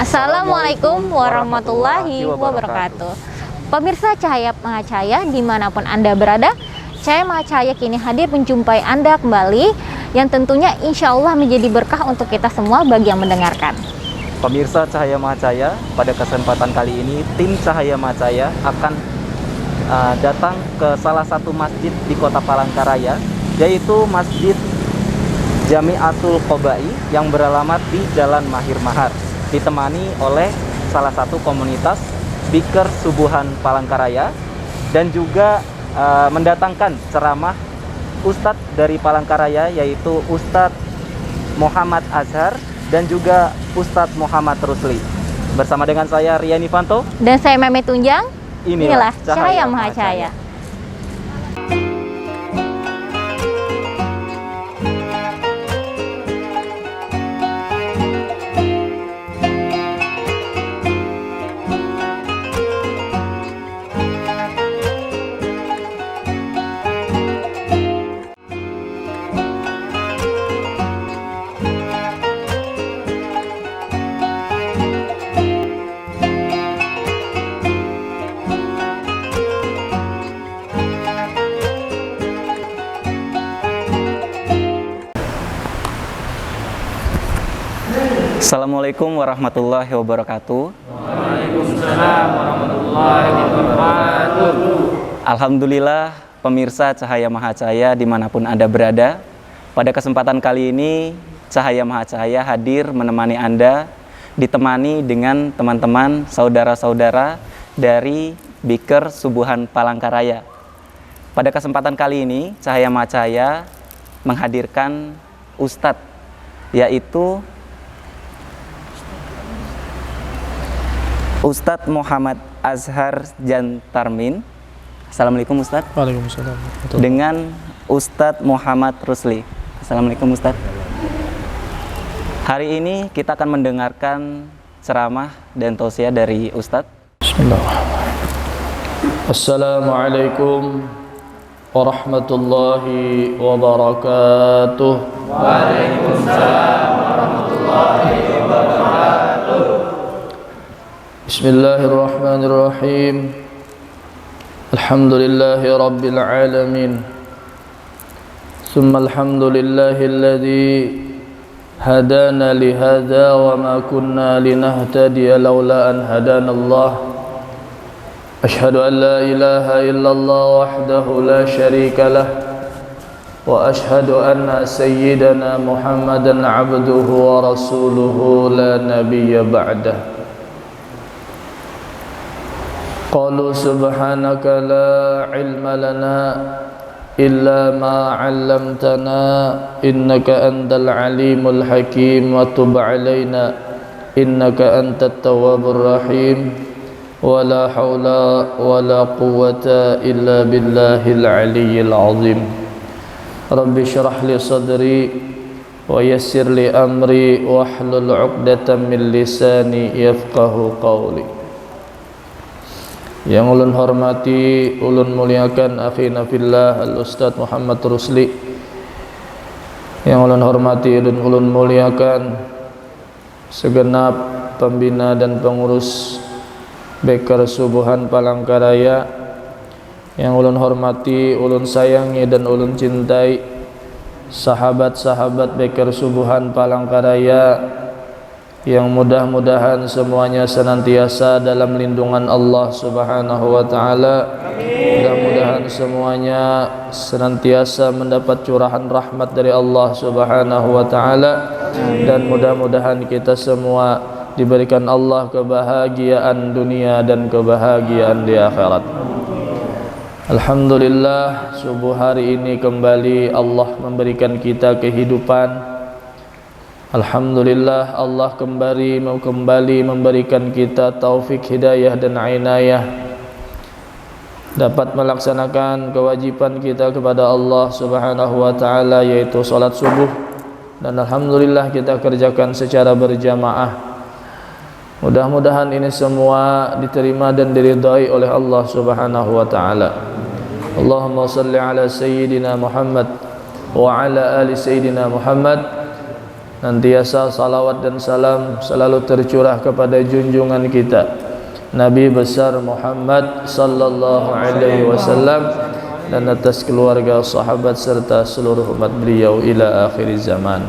Assalamualaikum warahmatullahi wabarakatuh. Pemirsa Cahaya Mahacahaya dimanapun Anda berada, Cahaya Mahacahaya kini hadir menjumpai Anda kembali, yang tentunya insya Allah menjadi berkah untuk kita semua bagi yang mendengarkan. Pemirsa Cahaya Mahacahaya, pada kesempatan kali ini tim Cahaya Mahacahaya akan datang ke salah satu masjid di kota Palangkaraya, yaitu Masjid Jamiatul Qobai yang beralamat di Jalan Mahir Mahar, ditemani oleh salah satu komunitas Biker Subuhan Palangkaraya, dan juga mendatangkan ceramah Ustadz dari Palangkaraya, yaitu Ustadz Muhammad Azhar dan juga Ustadz Muhammad Rusli. Bersama dengan saya Rian Ivanto dan saya Meme Tunjang. Inilah Cahaya Mahacahaya. Assalamualaikum warahmatullahi wabarakatuh. Waalaikumsalam warahmatullahi wabarakatuh. Alhamdulillah, pemirsa Cahaya Mahacahaya dimanapun Anda berada, pada kesempatan kali ini Cahaya Mahacahaya hadir menemani Anda, ditemani dengan teman-teman saudara-saudara dari Biker Subuhan Palangkaraya. Pada kesempatan kali ini Cahaya Mahacahaya menghadirkan Ustadz, yaitu Ustadz Muhammad Azhar Jantarmin. Assalamualaikum Ustadz. Waalaikumsalam. Dengan Ustadz Muhammad Rusli. Assalamualaikum Ustadz. Hari ini kita akan mendengarkan ceramah dan tausiah dari Ustadz. Bismillahirrahmanirrahim. Assalamualaikum warahmatullahi wabarakatuh. Waalaikumsalam warahmatullahi wabarakatuh. Bismillahirrahmanirrahim. Alhamdulillahi rabbil alamin. Thumma alhamdulillahi alladhi hadana lihadha wa ma kunna linahtadiya lawla an hadana Allah. Ashhadu an la ilaha illallah wahdahu la sharika lah, wa ashhadu anna sayyidana Muhammadan abduhu wa rasuluhu la nabiyya ba'dah. Qalu subhanaka la ilma lana illa ma 'allamtana innaka antal alimul hakim wa tub 'alaina innaka antat tawwabur rahim wa la haula wa la quwwata illa billahil aliyyil azim. Rabbi shrah li sadri wa yassir li amri wahlul 'uqdatam min lisani yafqahu qawli. Yang ulun hormati, ulun muliakan akhina fillah al-Ustadz Muhammad Rusli. Yang ulun hormati dan ulun muliakan segenap pembina dan pengurus Biker Subuhan Palangkaraya. Yang ulun hormati, ulun sayangi dan ulun cintai sahabat-sahabat Biker Subuhan Palangkaraya, yang mudah-mudahan semuanya senantiasa dalam lindungan Allah Subhanahu wa taala. Mudah-mudahan semuanya senantiasa mendapat curahan rahmat dari Allah Subhanahu wa taala, dan mudah-mudahan kita semua diberikan Allah kebahagiaan dunia dan kebahagiaan di akhirat. Alhamdulillah, subuh hari ini kembali Allah memberikan kita kehidupan. Alhamdulillah, Allah kembali memberikan kita taufik, hidayah dan inayah, dapat melaksanakan kewajiban kita kepada Allah Subhanahu wa taala, yaitu salat subuh, dan alhamdulillah kita kerjakan secara berjamaah. Mudah-mudahan ini semua diterima dan diridhai oleh Allah Subhanahu wa taala. Allahumma shalli ala sayyidina Muhammad wa ala ali sayyidina Muhammad Nantiasa salawat dan salam selalu tercurah kepada junjungan kita Nabi besar Muhammad sallallahu alaihi wasallam dan atas keluarga, sahabat serta seluruh umat beliau ila akhir zaman.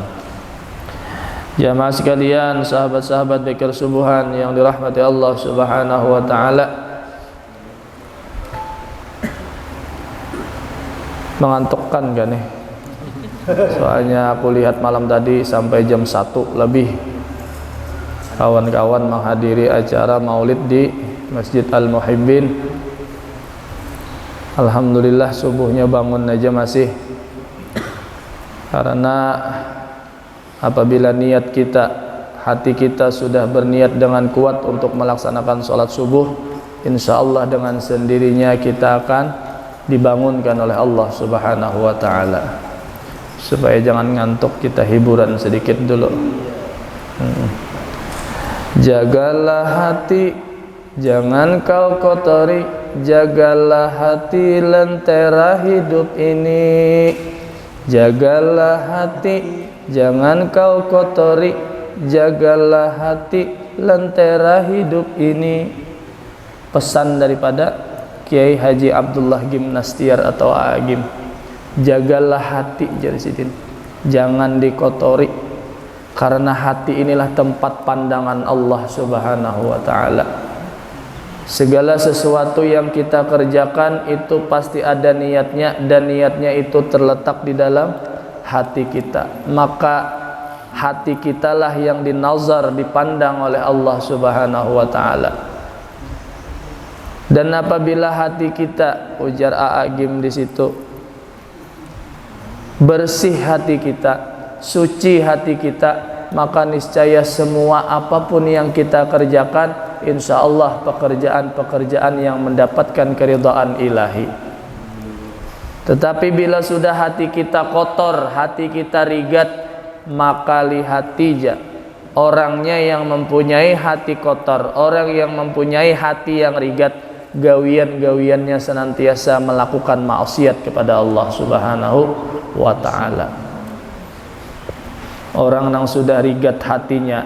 Jamaah sekalian, sahabat-sahabat Bikir Subuhan yang dirahmati Allah Subhanahu wa taala. Mengantukkan gak nih? Soalnya aku lihat malam tadi sampai jam 1 lebih kawan-kawan menghadiri acara maulid di Masjid Al-Muhibbin. Alhamdulillah subuhnya bangun aja masih, karena apabila niat kita, hati kita sudah berniat dengan kuat untuk melaksanakan sholat subuh, insya Allah dengan sendirinya kita akan dibangunkan oleh Allah Subhanahu wa ta'ala. Supaya jangan ngantuk, kita hiburan sedikit dulu. Jagalah hati, jangan kau kotori. Jagalah hati, lentera hidup ini. Jagalah hati, jangan kau kotori. Jagalah hati, lentera hidup ini. Pesan daripada Kiai Haji Abdullah Gimnastiar atau Agim. Jagalah hati, jadi sidin, jangan dikotori, karena hati inilah tempat pandangan Allah Subhanahu wa ta'ala. Segala sesuatu yang kita kerjakan itu pasti ada niatnya, dan niatnya itu terletak di dalam hati kita. Maka hati kitalah yang dinazar, dipandang oleh Allah Subhanahu wa ta'ala. Dan apabila hati kita, ujar A'agim di situ, bersih hati kita, suci hati kita, maka niscaya semua apapun yang kita kerjakan, insya Allah pekerjaan-pekerjaan yang mendapatkan keridhaan ilahi. Tetapi bila sudah hati kita kotor, hati kita rigat, maka lihat tija, orangnya yang mempunyai hati kotor, orang yang mempunyai hati yang rigat, gawian-gawiannya senantiasa melakukan maksiat kepada Allah Subhanahu wa ta'ala. Orang yang sudah rigat hatinya,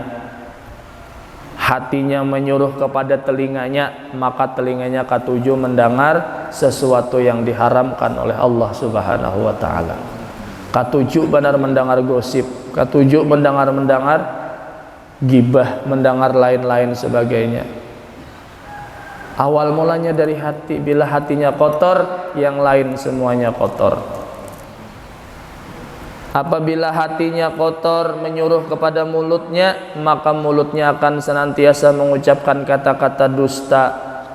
hatinya menyuruh kepada telinganya, maka telinganya katuju mendengar sesuatu yang diharamkan oleh Allah Subhanahu wa ta'ala. Katuju benar mendengar gosip, katuju mendengar gibah, mendengar lain-lain sebagainya. Awal mulanya dari hati. Bila hatinya kotor, yang lain semuanya kotor. Apabila hatinya kotor menyuruh kepada mulutnya, maka mulutnya akan senantiasa mengucapkan kata-kata dusta,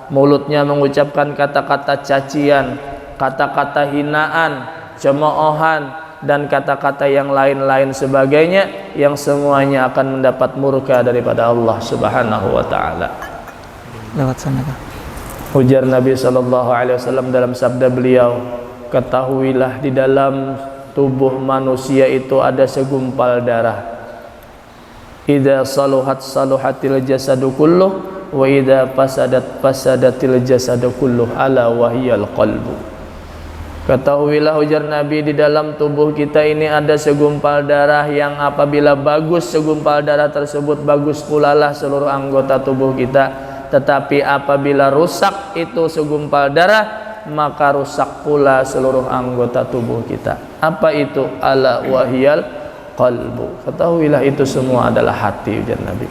mulutnya mengucapkan kata-kata cacian, kata-kata hinaan, cemoohan, dan kata-kata yang lain-lain sebagainya, yang semuanya akan mendapat murka daripada Allah Subhanahu wa ta'ala. Lewat sana kah? Ujar Nabi SAW dalam sabda beliau, ketahuilah di dalam tubuh manusia itu ada segumpal darah. Idza saluhat saluhatil jasadu kulluh, wa idza fasadat fasadatil jasadu kulluh, ala wahiyal qalbu. Ketahuilah, ujar Nabi, di dalam tubuh kita ini ada segumpal darah yang apabila bagus segumpal darah tersebut, bagus pula lah seluruh anggota tubuh kita. Tetapi apabila rusak itu segumpal darah, maka rusak pula seluruh anggota tubuh kita. Apa itu? Ala wahiyal qalbu. Ketahuilah itu semua adalah hati, ujar Nabi.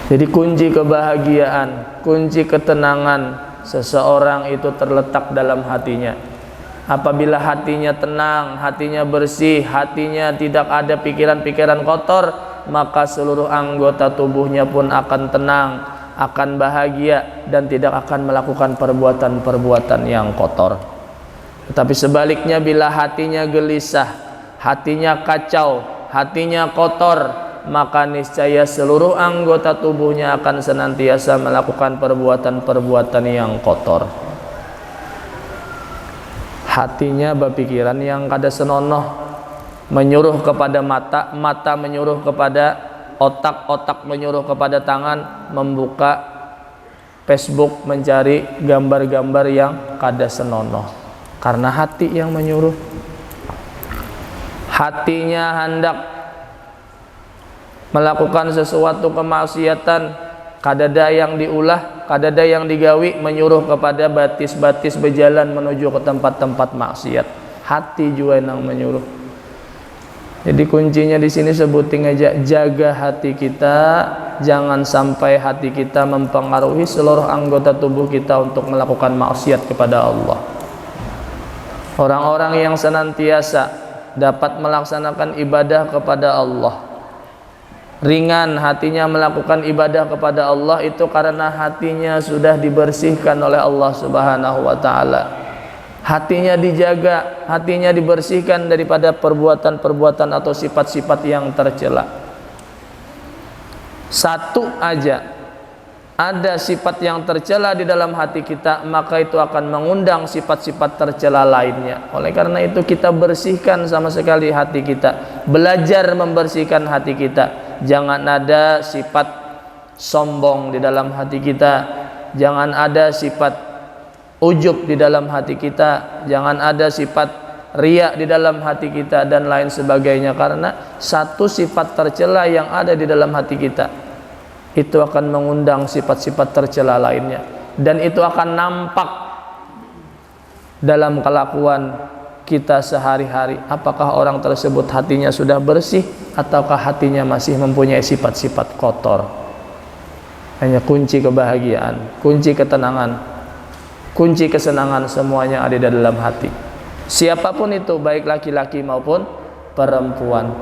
Jadi kunci kebahagiaan, kunci ketenangan seseorang itu terletak dalam hatinya. Apabila hatinya tenang, hatinya bersih, hatinya tidak ada pikiran-pikiran kotor, maka seluruh anggota tubuhnya pun akan tenang, akan bahagia, dan tidak akan melakukan perbuatan-perbuatan yang kotor. Tetapi sebaliknya, bila hatinya gelisah, hatinya kacau, hatinya kotor, maka niscaya seluruh anggota tubuhnya akan senantiasa melakukan perbuatan-perbuatan yang kotor. Hatinya berpikiran yang kada senonoh, menyuruh kepada mata, mata menyuruh kepada otak, otak menyuruh kepada tangan, membuka Facebook mencari gambar-gambar yang kada senonoh, karena hati yang menyuruh. hatinya hendak melakukan sesuatu kemaksiatan, kadada yang diulah, kadada yang digawi, menyuruh kepada batis-batis berjalan menuju ke tempat-tempat maksiat. Hati juga yang menyuruh. Jadi kuncinya di sini sebutin aja, jaga hati kita, jangan sampai hati kita mempengaruhi seluruh anggota tubuh kita untuk melakukan maksiat kepada Allah. Orang-orang yang senantiasa dapat melaksanakan ibadah kepada Allah, ringan hatinya melakukan ibadah kepada Allah, itu karena hatinya sudah dibersihkan oleh Allah Subhanahu wa taala. Hatinya dijaga, hatinya dibersihkan daripada perbuatan-perbuatan atau sifat-sifat yang tercela. Satu aja ada sifat yang tercela di dalam hati kita, maka itu akan mengundang sifat-sifat tercela lainnya. Oleh karena itu kita bersihkan sama sekali hati kita, belajar membersihkan hati kita. Jangan ada sifat sombong di dalam hati kita, jangan ada sifat ujub di dalam hati kita, jangan ada sifat riya di dalam hati kita dan lain sebagainya. Karena satu sifat tercela yang ada di dalam hati kita itu akan mengundang sifat-sifat tercela lainnya, dan itu akan nampak dalam kelakuan kita sehari-hari. Apakah orang tersebut hatinya sudah bersih ataukah hatinya masih mempunyai sifat-sifat kotor. Hanya kunci kebahagiaan, kunci ketenangan, kunci kesenangan semuanya ada di dalam hati. Siapapun itu, baik laki-laki maupun perempuan,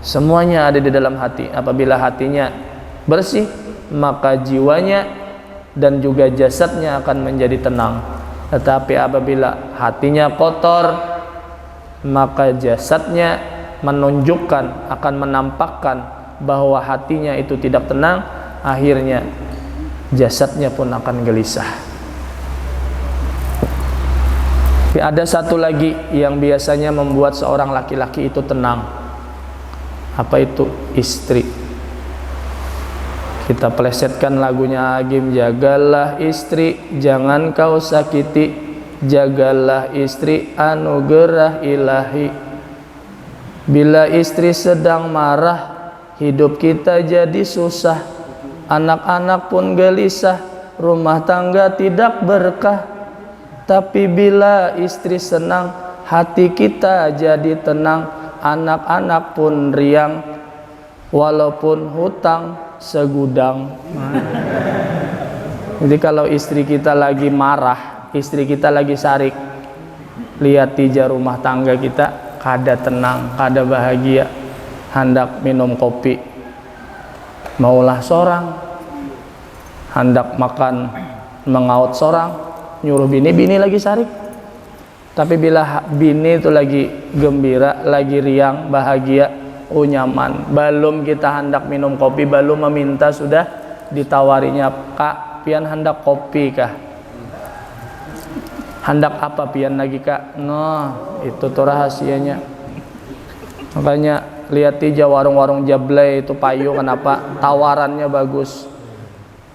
semuanya ada di dalam hati. Apabila hatinya bersih, maka jiwanya dan juga jasadnya akan menjadi tenang. Tetapi apabila hatinya kotor, maka jasadnya menunjukkan, akan menampakkan bahwa hatinya itu tidak tenang. Akhirnya jasadnya pun akan gelisah. Tapi ada satu lagi yang biasanya membuat seorang laki-laki itu tenang. Apa itu? Istri. Kita plesetkan lagunya Agim, jagalah istri, jangan kau sakiti, jagalah istri, anugerah ilahi. Bila istri sedang marah, hidup kita jadi susah, anak-anak pun gelisah, rumah tangga tidak berkah. Tapi bila istri senang, hati kita jadi tenang, anak-anak pun riang, walaupun hutang segudang. Jadi kalau istri kita lagi marah, istri kita lagi sarik, lihat tija rumah tangga kita kada tenang, kada bahagia, hendak minum kopi maulah sorang, hendak makan mengaut sorang, nyuruh bini lagi sarik. Tapi bila bini itu lagi gembira, lagi riang, bahagia, oh nyaman, belum kita hendak minum kopi, belum meminta sudah ditawarinya, kak pian hendak kopi kah, hendak apa pian lagi kak. Nah itu tuh rahasianya. Makanya lihat aja warung-warung jablay itu payu, kenapa tawarannya bagus.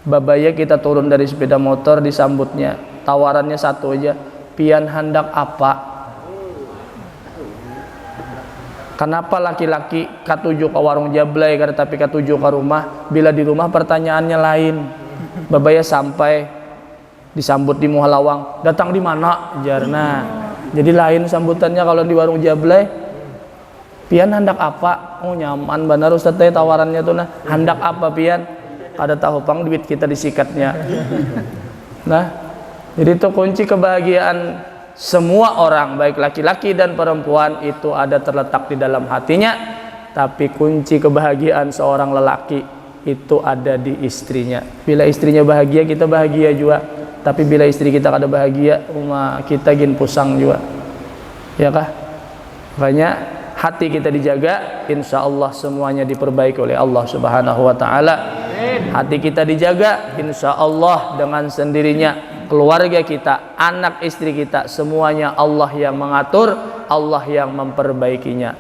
Babaya kita turun dari sepeda motor, disambutnya tawarannya satu aja, pian hendak apa. Kenapa laki-laki katuju ke warung jablay, tapi katuju ke rumah, bila di rumah pertanyaannya lain. Babaya sampai disambut di Muhalawang, datang di mana jarna. Jadi lain sambutannya kalau di warung jablay. Pian hendak apa? Oh nyaman benar Ustaz teh tawarannya tuh nah. Hendak apa pian? Ada tahu pang duit kita disikatnya. Nah, jadi itu kunci kebahagiaan semua orang, baik laki-laki dan perempuan, itu ada terletak di dalam hatinya. Tapi kunci kebahagiaan seorang lelaki itu ada di istrinya. Bila istrinya bahagia, kita bahagia juga. Tapi bila istri kita kada bahagia, kita gin pusang juga. Ya kah? Makanya hati kita dijaga, insya Allah semuanya diperbaiki oleh Allah Subhanahu wa taala. Hati kita dijaga, insya Allah dengan sendirinya keluarga kita, anak istri kita, semuanya Allah yang mengatur, Allah yang memperbaikinya.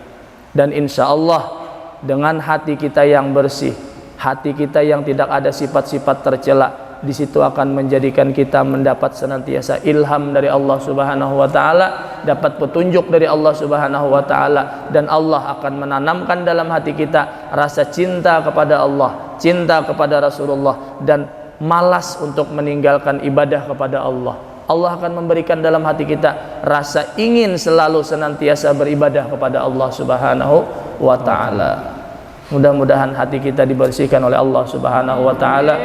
Dan insya Allah dengan hati kita yang bersih, hati kita yang tidak ada sifat-sifat tercela, di situ akan menjadikan kita mendapat senantiasa ilham dari Allah Subhanahu wa taala, dapat petunjuk dari Allah Subhanahu wa taala, dan Allah akan menanamkan dalam hati kita rasa cinta kepada Allah, cinta kepada Rasulullah, dan malas untuk meninggalkan ibadah kepada Allah. Allah akan memberikan dalam hati kita rasa ingin selalu senantiasa beribadah kepada Allah Subhanahu wa taala. Mudah-mudahan hati kita dibersihkan oleh Allah Subhanahu wa taala.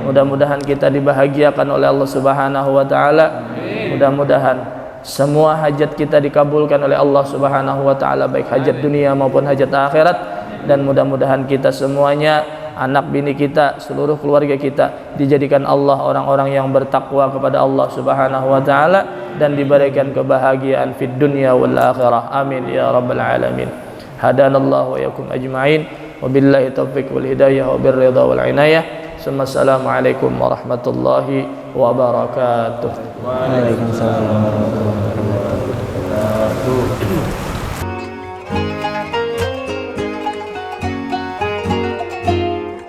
Mudah-mudahan kita dibahagiakan oleh Allah Subhanahu wa taala. Mudah-mudahan semua hajat kita dikabulkan oleh Allah Subhanahu wa taala, baik hajat dunia maupun hajat akhirat. Dan mudah-mudahan kita semuanya, anak bini kita, seluruh keluarga kita, dijadikan Allah orang-orang yang bertakwa kepada Allah Subhanahu wa taala dan diberikan kebahagiaan fid dunya wal akhirah. Amin ya rabbal alamin. Hadanallahu wa yakum ajma'in. Wabillahi taufiq wal hidayah wa birridha wal inayah. Assalamualaikum warahmatullahi wabarakatuh. Waalaikumsalam.